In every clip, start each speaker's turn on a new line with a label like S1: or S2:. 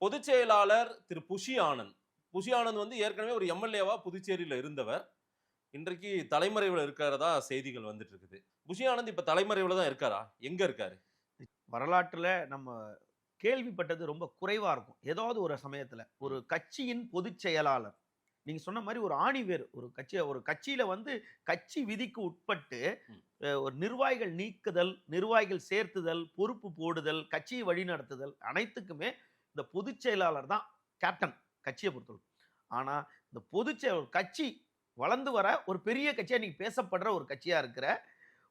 S1: பொதுச் செயலாளர் திரு Bussy Anand. Bussy Anand வந்து ஏற்கனவே ஒரு எம்எல்ஏவா புதுச்சேரியில இருந்தவர். இன்றைக்கு தலைமறைவுல இருக்கிறதா செய்திகள் வந்துட்டு இருக்குது. புஷி ஆனந்த் இப்ப தலைமறைவுல தான் இருக்காரா? எங்க இருக்காரு?
S2: வரலாற்றுல நம்ம கேள்விப்பட்டது ரொம்ப குறைவா இருக்கும். ஏதாவது ஒரு சமயத்துல ஒரு கட்சியின் பொதுச் செயலாளர், நீங்க சொன்ன மாரி ஒரு ஆணிவேர், ஒரு கட்சியில வந்து கட்சி விதிக்கு உட்பட்டு
S1: ம்.
S2: ஒரு நிர்வாகிகள் நீக்குதல், நிர்வாகிகள் சேர்த்துதல், பொறுப்பு போடுதல், கட்சியை வழிநடத்துதல் அனைத்துக்குமே இந்த பொதுச் செயலாளர் தான் கேப்டன் கட்சியை பொறுத்தவரை. ஆனா இந்த பொதுச் செயலாளர் கட்சி வளர்ந்து வர ஒரு பெரிய கட்சியா இன்னைக்கு பேசப்படுற ஒரு கட்சியா இருக்கிற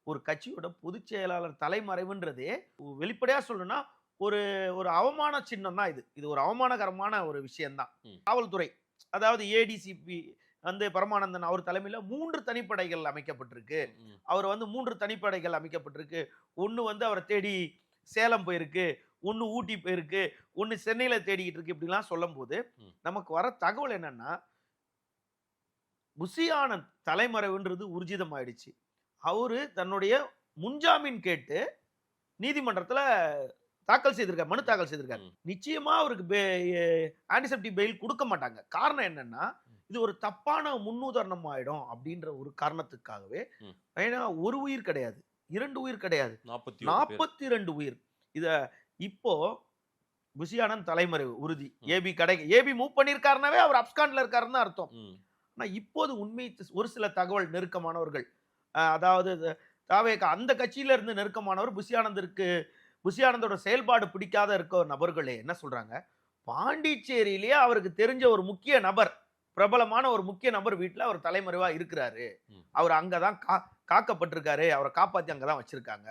S2: ஒரு கட்சியோட பொதுச் செயலாளர் தலைமறைவுன்றதே வெளிப்படையா சொல்லணும்னா ஒரு ஒரு அவமான சின்னம் தான் இது. இது ஒரு அவமானகரமான ஒரு விஷயம் தான்.
S1: ம்.
S2: காவல்துறை, அதாவது ஏடிசிபி வந்து பரமானந்தன் அவர் தலைமையில 3 தனிப்படைகள் அமைக்கப்பட்டிருக்கு.
S1: ம்.
S2: அவர் வந்து 3 தனிப்படைகள் அமைக்கப்பட்டிருக்கு. ஒண்ணு வந்து அவரை தேடி சேலம் போயிருக்கு, ஒண்ணு ஊட்டி போயிருக்கு, ஒண்ணு சென்னையில தேடிக்கிட்டு இருக்கு. இப்படிலாம் சொல்லும்போது
S1: ம்.
S2: நமக்கு வர தகவல் என்னன்னா, புஷி ஆனந்த் தலைமறைவுன்றது ஊர்ஜிதம் ஆயிடுச்சு. அவரு தன்னுடைய முன்ஜாமீன் கேட்டு நீதிமன்றத்துல மனு தாக்கல் செய்திருக்காரு.
S1: ம்.
S2: நிச்சயமா அவருக்கு ஆன்டிசெப்டிக் பெயில் கொடுக்க மாட்டாங்க. காரணம் என்னன்னா, இது ஒரு தப்பான முன்னுதாரணம் ஆயிடும் அப்படின்ற ஒரு காரணத்துக்காகவே.
S1: ம்.
S2: ஏன்னா ஒரு உயிர் கிடையாது, 2 உயிர் கிடையாது,
S1: 41 பேர்.
S2: 42 உயிர். இத இப்போ புஷி ஆனந்த் தலைமறைவு உறுதி.
S1: ம்.
S2: ஏபி மூவ் பண்ணியிருக்காருனாவே அவர் அப்ஸ்காண்ட்ல இருக்காருன்னு தான் அர்த்தம்.
S1: ம்.
S2: ஆனா இப்போது ஒரு சில தகவல் நெருக்கமானவர்கள், அதாவது தாவேகா அந்த கட்சியில இருந்து நெருக்கமானவர் புஷி ஆனந்தோட செயல்பாடு பிடிக்காத இருக்க நபர்களே என்ன சொல்றாங்க, பாண்டிச்சேரியிலேயே அவருக்கு தெரிஞ்ச ஒரு முக்கிய நபர், பிரபலமான ஒரு முக்கிய நபர் வீட்டுல அவர் தலைமறைவா இருக்கிறாரு.
S1: ம்.
S2: அவர் அங்கதான் காக்கப்பட்டிருக்காரு, அவரை காப்பாத்தி அங்கதான் வச்சிருக்காங்க.